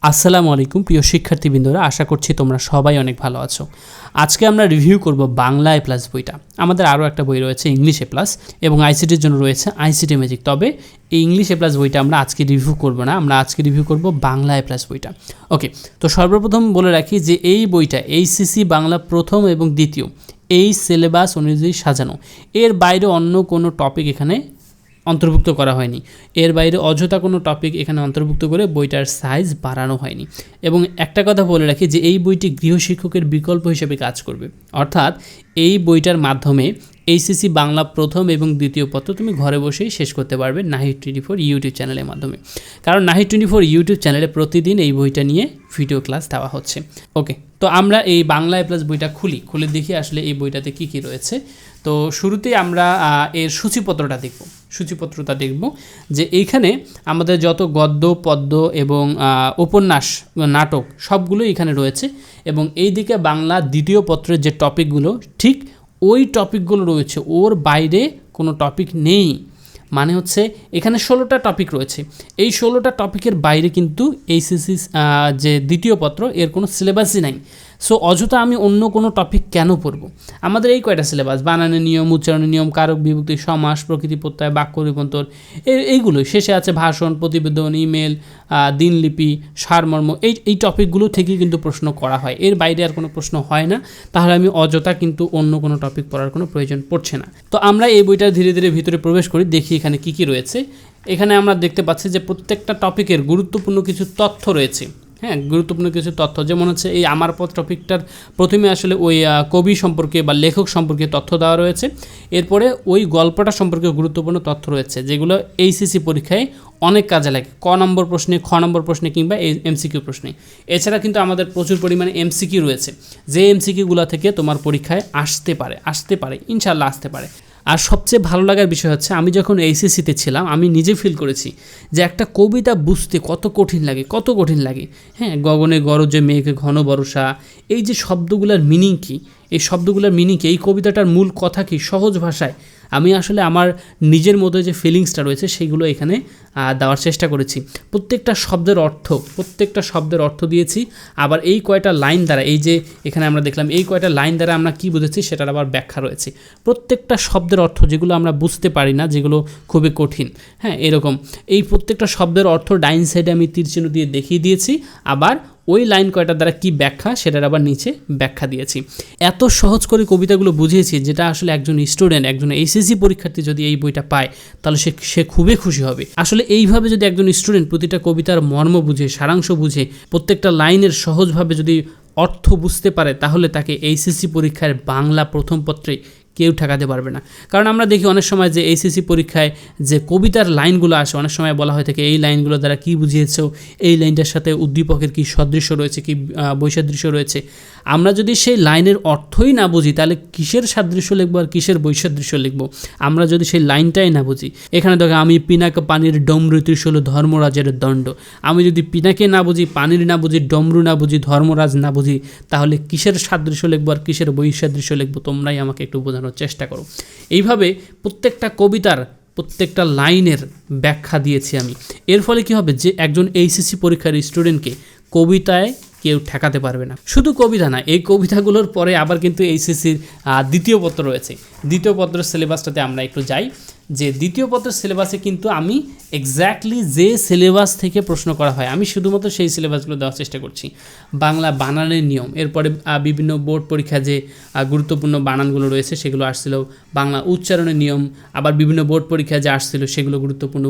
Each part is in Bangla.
আসসালামু আলাইকুম প্রিয় শিক্ষার্থীবৃন্দরা, আশা করছি তোমরা সবাই অনেক ভালো আছো। আজকে আমরা রিভিউ করব বাংলা এ প্লাস বইটা। আমাদের আরও একটা বই রয়েছে ইংলিশ এ প্লাস এবং আইসিটির জন্য রয়েছে আইসিটি ম্যাজিক। তবে এই ইংলিশ এ প্লাস বইটা আমরা আজকে রিভিউ করব না, আমরা আজকে রিভিউ করব বাংলা এ প্লাস বইটা। ওকে, তো সর্বপ্রথম বলে রাখি যে এই বইটা এইচএসসি বাংলা প্রথম এবং দ্বিতীয় এই সিলেবাস অনুযায়ী সাজানো। এর বাইরে অন্য কোনো টপিক এখানে অন্তর্ভুক্ত করা হয়নি, এর বাইরে অযথা কোনো টপিক এখানে অন্তর্ভুক্ত করে বইটার সাইজ বাড়ানো হয়নি। এবং একটা কথা বলে রাখি যে এই বইটি গৃহশিক্ষকের বিকল্প হিসেবে কাজ করবে, অর্থাৎ এই বইটার মাধ্যমে এইচএসসি বাংলা প্রথম এবং দ্বিতীয় পত্র তুমি ঘরে বসেই শেষ করতে পারবে Nahid24 ইউটিউব চ্যানেলের মাধ্যমে। কারণ Nahid24 ইউটিউব চ্যানেলে প্রতিদিন এই বইটা নিয়ে ভিডিও ক্লাস দেওয়া হচ্ছে। ওকে, তো আমরা এই বাংলা এ প্লাস বইটা খুলে দেখি আসলে এই বইটাতে কী কী রয়েছে। তো শুরুতেই আমরা এর সূচিপত্রটা দেখব যে এইখানে আমাদের যত গদ্য পদ্য এবং উপন্যাস নাটক সবগুলোই এখানে রয়েছে। এবং এই দিকে বাংলা দ্বিতীয় পত্রের যে টপিকগুলো ঠিক ওই টপিকগুলো রয়েছে, ওর বাইরে কোনো টপিক নেই। মানে হচ্ছে এখানে 16টা টপিক রয়েছে, এই 16টা টপিকের বাইরে কিন্তু এইচএসসি যে দ্বিতীয় পত্র এর কোনো সিলেবাসই নাই। সো অযথা আমি অন্য কোনো টপিক কেন পড়ব? আমাদের এই কয়টা সিলেবাস, বানানের নিয়ম, উচ্চারণের নিয়ম, কারক বিভক্তি, সমাস, প্রকৃতি প্রত্যয়, বাক্য রূপান্তর, এইগুলোই। শেষে আছে ভাষণ, প্রতিবেদন, ইমেল, দিনলিপি, সারমর্ম। এই টপিকগুলো থেকেই কিন্তু প্রশ্ন করা হয়, এর বাইরে আর কোনো প্রশ্ন হয় না। তাহলে আমি অযথা কিন্তু অন্য কোনো টপিক পড়ার কোনো প্রয়োজন পড়ছে না। তো আমরা এই বইটা ধীরে ধীরে ভিতরে প্রবেশ করি, দেখি এখানে কী কী রয়েছে। এখানে আমরা দেখতে পাচ্ছি যে প্রত্যেকটা টপিকের গুরুত্বপূর্ণ কিছু তথ্য রয়েছে। হ্যাঁ, গুরুত্বপূর্ণ কিছু তথ্য, যেমন হচ্ছে এই আমার পথ টপিকটার প্রথমে আসলে ওই কবি সম্পর্কে বা লেখক সম্পর্কে তথ্য দেওয়া রয়েছে। এরপরে ওই গল্পটা সম্পর্কে গুরুত্বপূর্ণ তথ্য রয়েছে, যেগুলো এইচএসসি পরীক্ষায় অনেক কাজে লাগে, ক নম্বর প্রশ্নে, খ নম্বর প্রশ্নে কিংবা এমসিকিউ প্রশ্নে। এছাড়া কিন্তু আমাদের প্রচুর পরিমাণে এমসিকিউ রয়েছে, যে এমসিকিউগুলো থেকে তোমার পরীক্ষায় আসতে পারে ইনশাল্লাহ আসতে পারে। আর সবচেয়ে ভালো লাগার বিষয় হচ্ছে, আমি যখন এইচএসসিতে ছিলাম আমি নিজে ফিল করেছি যে একটা কবিতা বুঝতে কত কঠিন লাগে। হ্যাঁ, গগনে গরজে মেঘ ঘন বর্ষা, এই যে শব্দগুলোর মিনিং কী, এই কবিতাটার মূল কথা কী, সহজ ভাষায় আমি আসলে আমার নিজের মধ্যে যে ফিলিংসটা রয়েছে সেইগুলো এখানে দেওয়ার চেষ্টা করেছি। প্রত্যেকটা শব্দের অর্থ দিয়েছি। আবার এই কয়টা লাইন দ্বারা, এই যে এখানে আমরা দেখলাম এই কয়টা লাইন দ্বারা আমরা কি বুঝেছি সেটার আবার ব্যাখ্যা রয়েছে। প্রত্যেকটা শব্দের অর্থ যেগুলো আমরা বুঝতে পারি না, যেগুলো খুবই কঠিন, হ্যাঁ এরকম এই প্রত্যেকটা শব্দের অর্থ ডাইন সাইডে আমি তীর চিহ্ন দিয়ে দেখিয়ে দিয়েছি। আবার ওই লাইন কয়টার দ্বারা কি ব্যাখ্যা সেটার আবার নিচে ব্যাখ্যা দিয়েছি। এত সহজ করে কবিতাগুলো বুঝিয়েছি, যেটা আসলে একজন স্টুডেন্ট, একজন এইচএসসি পরীক্ষার্থী যদি এই বইটা পায় তাহলে সে খুবই খুশি হবে। আসলে এইভাবে যদি একজন স্টুডেন্ট প্রতিটা কবিতার মর্ম বুঝে, সারাংশ বুঝে, প্রত্যেকটা লাইনের সহজভাবে যদি অর্থ বুঝতে পারে, তাহলে তাকে এইচএসসি পরীক্ষার বাংলা প্রথম পত্রে কেউ ঠেকাতে পারবে না। কারণ আমরা দেখি অনেক সময় যে এইচএসসি পরীক্ষায় যে কবিতার লাইনগুলো আসে, অনেক সময় বলা হয়ে থাকে এই লাইনগুলো দ্বারা কী বুঝিয়েছো, এই লাইনটার সাথে উদ্দীপকের কী সদৃশ্য রয়েছে, কী বৈসাদৃশ্য রয়েছে। আমরা যদি সেই লাইনের অর্থই না বুঝি তাহলে কিসের সাদৃশ্য লিখবো আর কিসের বৈসাদৃশ্য লিখবো, আমরা যদি সেই লাইনটাই না বুঝি। এখানে দেখো, আমি পিনাক পানির ডমরু ত্রিশূল ধর্মরাজের দণ্ড। আমি যদি পিনাকে না বুঝি, পানির না বুঝি, ডমরু না বুঝি, ধর্মরাজ না বুঝি, তাহলে কিসের সাদৃশ্য লিখবো আর কিসের বৈসাদৃশ্য লিখবো, তোমরাই আমাকে একটু বোঝানোর চেষ্টা করো। এইভাবে প্রত্যেকটা কবিতার প্রত্যেকটা লাইনের ব্যাখ্যা দিয়েছি আমি। এর ফলে কি হবে, যে একজন এইচএসসি পরীক্ষার স্টুডেন্টকে কবিতায় কেউ ঠেকাতে পারবে না। শুধু কবিতা না, এই কবিতাগুলোর পরে আবার কিন্তু এইচএসসির দ্বিতীয় পত্র রয়েছে। দ্বিতীয় পত্রের সিলেবাসটাতে আমরা একটু যাই, যে দ্বিতীয় পত্রের সিলেবাসে কিন্তু আমি এক্স্যাক্টলি যে সিলেবাস থেকে প্রশ্ন করা হয় আমি শুধুমাত্র সেই সিলেবাসগুলো দেওয়ার চেষ্টা করছি। বাংলা বানানের নিয়ম, এরপরে বিভিন্ন বোর্ড পরীক্ষা যে গুরুত্বপূর্ণ বানানগুলো রয়েছে সেগুলো আসছিল। বাংলা উচ্চারণের নিয়ম, আবার বিভিন্ন বোর্ড পরীক্ষা যে আসছিল সেগুলো গুরুত্বপূর্ণ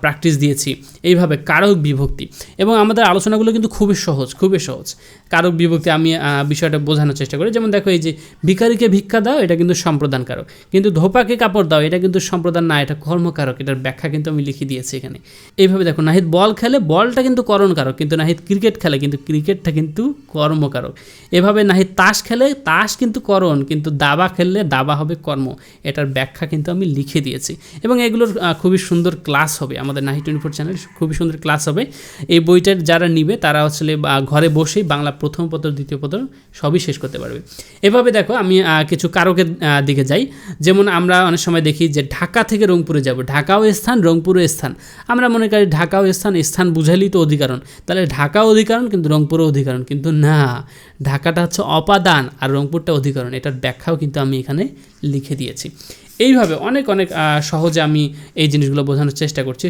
প্র্যাকটিস দিয়েছি। এইভাবে কারক বিভক্তি, এবং আমাদের আলোচনাগুলো কিন্তু খুবই সহজ। কারক বিভক্তি আমি বিষয়টা বোঝানোর চেষ্টা করি। যেমন দেখো, এই যে ভিখারিকে ভিক্ষা দাও, এটা কিন্তু সম্প্রদান কারক, কিন্তু ধোপাকে কাপড় দাও, এটা কিন্তু সম্প্রদান না, এটা কর্মকারক। এটার ব্যাখ্যা কিন্তু আমি লিখে দিয়েছি এখানে। এইভাবে দেখো, নাহিদ বল খেলে, বলটা কিন্তু করণকারক, কিন্তু নাহিদ ক্রিকেট খেলে, কিন্তু ক্রিকেটটা কিন্তু কর্মকারক। এভাবে নাহিদ তাস খেলে, তাস কিন্তু করণ, কিন্তু দাবা খেললে দাবা হবে কর্ম। এটার ব্যাখ্যা কিন্তু আমি লিখে দিয়েছি। এবং এগুলোর খুবই সুন্দর ক্লাস হবে আমাদের Nahid24 চ্যানেল, খুবই সুন্দর ক্লাস হবে। এই বইটার যারা নিবে তারা আসলে ঘরে বসেই বাংলা প্রথম পত্র দ্বিতীয় পত্র সবই শেষ করতে পারবে। এভাবে দেখো, আমি কিছু কারকের দিকে যাই। যেমন আমরা অনেক সময় দেখি যে ঢাকা থেকে রংপুরে যাব, ঢাকাও স্থান রংপুরও স্থান। আমরা মনে করি ঢাকাও স্থান, স্থান বুঝাইলেই তো অধিকরণ, তাহলে ঢাকাও অধিকরণ কিন্তু রংপুরও অধিকরণ, কিন্তু না, ঢাকাটা হচ্ছে অপাদান আর রংপুরটা অধিকরণ। এটার ব্যাখ্যাও কিন্তু আমি এখানে লিখে দিয়েছি। এইভাবে অনেক অনেক সহজে আমি এই জিনিসগুলো বোঝানোর চেষ্টা করছি।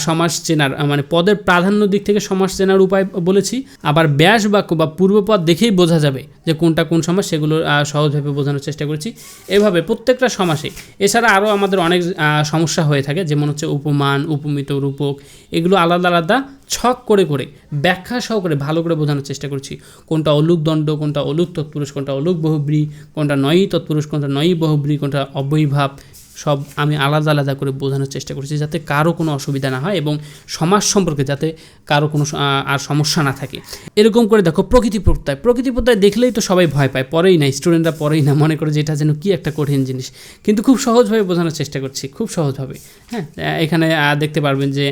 সমাস চেনার মানে পদের প্রাধান্য দিক থেকে সমাস চেনার উপায় বলেছি, আবার ব্যাস বাক্য বা পূর্বপদ দেখেই বোঝা যাবে যে কোনটা কোন সমাস, সেগুলো সহজভাবে বোঝানোর চেষ্টা করেছি। এভাবে প্রত্যেকটা সমাসে, এছাড়া আরও আমাদের অনেক সমস্যা হয়ে থাকে, যেমন হচ্ছে উপমান, উপমিত, রূপক, এগুলো আলাদা আলাদা ছক করে করে ব্যাখ্যা সহকারে ভালো করে বোঝানোর চেষ্টা করছি। কোনটা অলুক দণ্ড, কোনটা অলুক তৎপুরুষ, কোনটা অলুক বহুব্রী, কোনটা নয়ই তৎপুরুষ, কোনটা নয়ই বহুব্রী, কোনটা অব্যয়ীভাব, সব আমি আলাদা আলাদা করে বোঝানোর চেষ্টা করছি যাতে কারো কোনো অসুবিধা না হয় এবং সমাজ সম্পর্কে যাতে কারো কোনো আর সমস্যা না থাকে। এরকম করে দেখো প্রকৃতি প্রত্যয় দেখলেই তো সবাই ভয় পায়, পরেই না, স্টুডেন্টরা পরেই না, মনে করে যে এটা যেন কি একটা কঠিন জিনিস, কিন্তু খুব সহজভাবে বোঝানোর চেষ্টা করছি, খুব সহজভাবে। হ্যাঁ, এখানে দেখতে পারবেন যে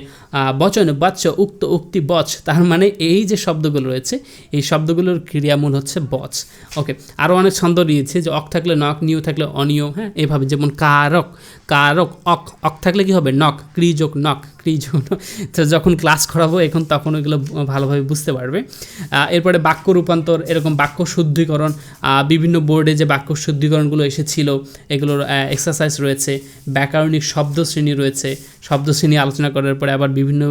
বচন, বাচ্য, উক্ত, উক্তি, বচ, তার মানে এই যে শব্দগুলো রয়েছে এই শব্দগুলোর ক্রিয়ামূল হচ্ছে বচ। ওকে, আরও অনেক ছন্দ নিয়েছে যে অক থাকলে নক, নিয় থাকলে অনিয়। হ্যাঁ, এভাবে যেমন কারক, অক থাকলে কি হবে নক, ক্রিযোগ নক, ক্রিযোগ। তো যখন ক্লাস করাবো এখন তখন ওইগুলো ভালোভাবে বুঝতে পারবে। এরপরে বাক্য রূপান্তর, এরকম বাক্য শুদ্ধিকরণ, বিভিন্ন বোর্ডে যে বাক্য শুদ্ধিকরণগুলো এসেছিল এগুলোর এক্সারসাইজ রয়েছে। ব্যাকরণিক শব্দ শ্রেণী রয়েছে, শব্দ শ্রেণী আলোচনা করার পরে আবার বিভিন্ন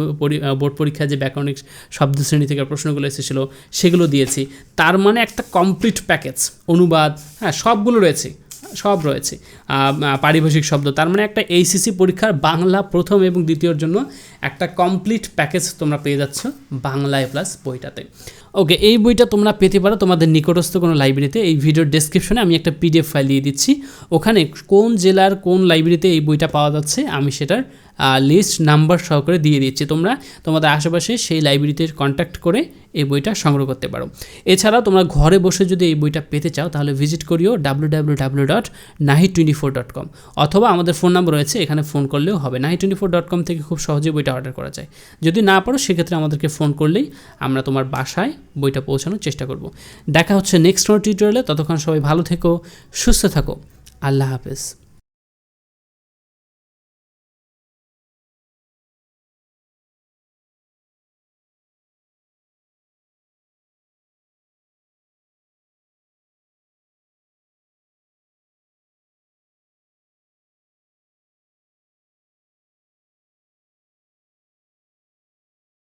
বোর্ড পরীক্ষায় যে ব্যাকরণিক শব্দ শ্রেণী থেকে প্রশ্নগুলো এসেছিলো সেগুলো দিয়েছি। তার মানে একটা কমপ্লিট প্যাকেজ, অনুবাদ, হ্যাঁ, সবগুলো রয়েছে, সব রয়েছে। পারিভাষিক শব্দ, তার মানে একটা এইচএসসি পরীক্ষার বাংলা প্রথম এবং দ্বিতীয়র জন্য একটা কমপ্লিট প্যাকেজ তোমরা পেয়ে যাচ্ছ বাংলা এ প্লাস বইটাতে। ওকে, এই বইটা তোমরা পেতে পারো তোমাদের নিকটস্থ কোনো লাইব্রেরিতে। এই ভিডিওর ডেসক্রিপশনে আমি একটা পিডিএফ ফাইল দিয়ে দিচ্ছি, ওখানে কোন জেলার কোন লাইব্রেরিতে এই বইটা পাওয়া যাচ্ছে আমি সেটার লিস্ট নাম্বার সহকারে দিয়ে দিচ্ছি। তোমরা তোমাদের আশেপাশে সেই লাইব্রেরিতে কন্ট্যাক্ট করে এই বইটা সংগ্রহ করতে পারো। এছাড়াও তোমরা ঘরে বসে যদি এই বইটা পেতে চাও তাহলে ভিজিট করিও www.nahid24.com, অথবা আমাদের ফোন নাম্বার রয়েছে, এখানে ফোন করলেও হবে। nahid24.com থেকে খুব সহজেই বইটা অর্ডার করা যায়। যদি না পারো সেক্ষেত্রে আমাদেরকে ফোন করলেই আমরা তোমার বাসায় বইটা পৌঁছানোর চেষ্টা করব। দেখা হচ্ছে নেক্সট টিউটোরিয়ালে, ততক্ষণ সবাই ভালো থেকো, সুস্থ থাকো, আল্লাহ হাফেজ।